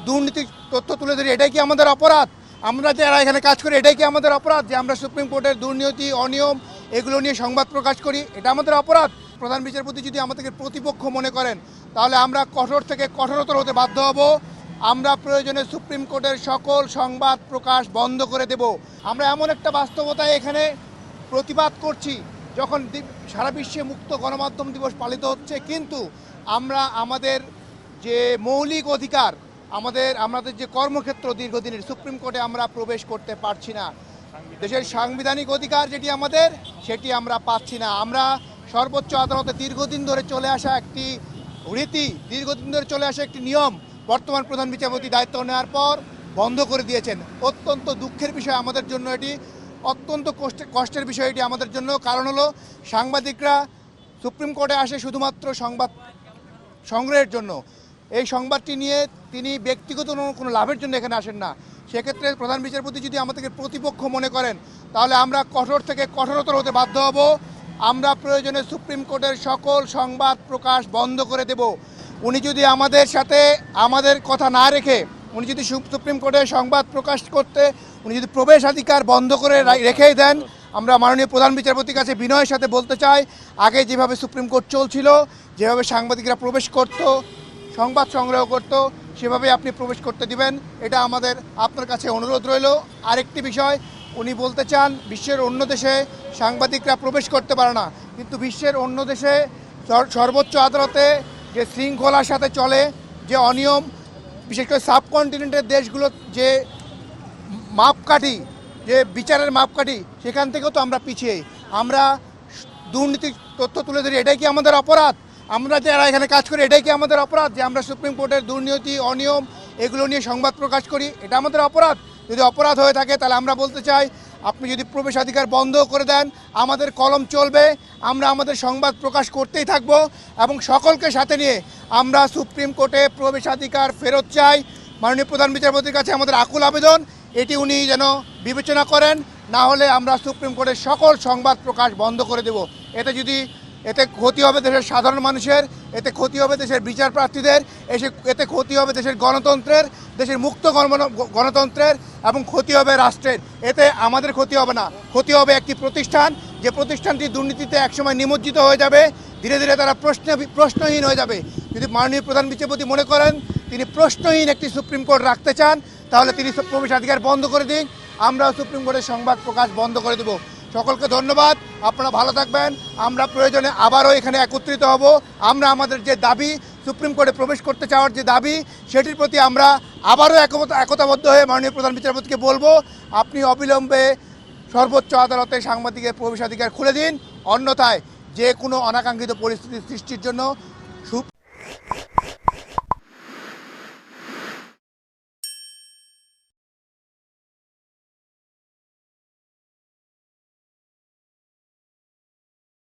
দুর্নীতি তথ্য তুলে ধরি, এটাই কি আমাদের অপরাধ? আমরা যারা এখানে কাজ করি এটাই কি আমাদের অপরাধ যে আমরা সুপ্রিম কোর্টের দুর্নীতি অনিয়ম এগুলো নিয়ে সংবাদ প্রকাশ করি? এটা আমাদের অপরাধ? প্রধান বিচারপতি যদি আমাদেরকে প্রতিপক্ষ মনে করেন তাহলে আমরা কঠোর থেকে কঠোরতর হতে বাধ্য হব। আমরা প্রয়োজনে সুপ্রিম কোর্টের সকল সংবাদ প্রকাশ বন্ধ করে দেব। আমরা এমন একটা বাস্তবতায় এখানে প্রতিবাদ করছি যখন সারা বিশ্বে মুক্ত গণমাধ্যম দিবস পালিত হচ্ছে, কিন্তু আমরা আমাদের যে মৌলিক অধিকার, আমাদের যে কর্মক্ষেত্র দীর্ঘদিনের সুপ্রিম কোর্টে আমরা প্রবেশ করতে পারছি না। দেশের সাংবিধানিক অধিকার যেটি আমাদের, সেটি আমরা পাচ্ছি না। আমরা সর্বোচ্চ আদালতে দীর্ঘদিন ধরে চলে আসা একটি রীতি, দীর্ঘদিন ধরে চলে আসা একটি নিয়ম বর্তমান প্রধান বিচারপতি দায়িত্ব নেওয়ার পর বন্ধ করে দিয়েছেন। অত্যন্ত দুঃখের বিষয় আমাদের জন্য এটি, অত্যন্ত কষ্টের বিষয় এটি আমাদের জন্য। কারণ হলো সাংবাদিকরা সুপ্রিম কোর্টে আসে শুধুমাত্র সংবাদ সংগ্রহের জন্য। এই সংবাদটি নিয়ে তিনি ব্যক্তিগত কোনো লাভের জন্য এখানে আসেন না। সেক্ষেত্রে প্রধান বিচারপতি যদি আমাদেরকে প্রতিপক্ষ মনে করেন তাহলে আমরা কঠোর থেকে কঠোরতর হতে বাধ্য হব। আমরা প্রয়োজনে সুপ্রিম কোর্টের সকল সংবাদ প্রকাশ বন্ধ করে দেব। উনি যদি আমাদের সাথে আমাদের কথা না রেখে উনি যদি সুপ্রিম কোর্টে সংবাদ প্রকাশ করতে উনি যদি প্রবেশাধিকার বন্ধ করে রেখেই দেন, আমরা মাননীয় প্রধান বিচারপতির কাছে বিনয়ের সাথে বলতে চাই, আগে যেভাবে সুপ্রিম কোর্ট চলছিল, যেভাবে সাংবাদিকরা প্রবেশ করত, সংবাদ সংগ্রহ করত, সেভাবে আপনি প্রবেশ করতে দিবেন। এটা আমাদের আপনার কাছে অনুরোধ রইল। আরেকটি বিষয়, উনি বলতে চান বিশ্বের অন্য দেশে সাংবাদিকরা প্রবেশ করতে পারে না, কিন্তু বিশ্বের অন্য দেশে সর্বোচ্চ আদালতে যে শৃঙ্খলার সাথে চলে, যে অনিয়ম, বিশেষ করে সাবকন্টিনেন্টের দেশগুলো যে মাপকাঠি, যে বিচারের মাপকাঠি, সেখান থেকেও তো আমরা পিছিয়ে। আমরা দুর্নীতির তথ্য তুলে ধরি, এটাই কি আমাদের অপরাধ? আমরা যারা এখানে কাজ করি এটাই কি আমাদের অপরাধ যে আমরা সুপ্রিম কোর্টের দুর্নীতি অনিয়ম এগুলো নিয়ে সংবাদ প্রকাশ করি? এটা আমাদের অপরাধ? যদি অপরাধ হয়ে থাকে তাহলে আমরা বলতে চাই, আপনি যদি প্রবেশাধিকার বন্ধ করে দেন, আমাদের কলম চলবে, আমরা আমাদের সংবাদ প্রকাশ করতেই থাকব এবং সকলকে সাথে নিয়ে আমরা সুপ্রিম কোর্টে প্রবেশাধিকার ফেরত চাই। মাননীয় প্রধান বিচারপতির কাছে আমাদের আকুল আবেদন, এটি উনি যেন বিবেচনা করেন, না হলে আমরা সুপ্রিম কোর্টের সকল সংবাদ প্রকাশ বন্ধ করে দেব। এতে ক্ষতি হবে দেশের সাধারণ মানুষের, এতে ক্ষতি হবে দেশের বিচার প্রার্থীদের, এতে ক্ষতি হবে দেশের গণতন্ত্রের, দেশের মুক্ত গণতন্ত্রের, এবং ক্ষতি হবে রাষ্ট্রের। এতে আমাদের ক্ষতি হবে না, ক্ষতি হবে একটি প্রতিষ্ঠান, যে প্রতিষ্ঠানটি দুর্নীতিতে একসময় নিমজ্জিত হয়ে যাবে, ধীরে ধীরে তারা প্রশ্নহীন হয়ে যাবে। যদি মাননীয় প্রধান বিচারপতি মনে করেন তিনি প্রশ্নহীন একটি সুপ্রিম কোর্ট রাখতে চান, তাহলে তিনি প্রবেশাধিকার বন্ধ করে দিন, আমরা সুপ্রিম কোর্টের সংবাদ প্রকাশ বন্ধ করে দেব। সকলকে ধন্যবাদ, আপনারা ভালো থাকবেন। আমরা প্রয়োজনে আবারও এখানে একত্রিত হব। আমরা আমাদের যে দাবি, সুপ্রিম কোর্টে প্রবেশ করতে চাওয়ার যে দাবি, সেটির প্রতি আমরা আবারও একতাবদ্ধ হয়ে মাননীয় প্রধান বিচারপতিকে বলবো, আপনি অবিলম্বে সর্বোচ্চ আদালতে সাংবাদিকের প্রবেশাধিকার খুলে দিন, অন্যথায় যে কোনো অনাকাঙ্ক্ষিত পরিস্থিতি সৃষ্টির জন্য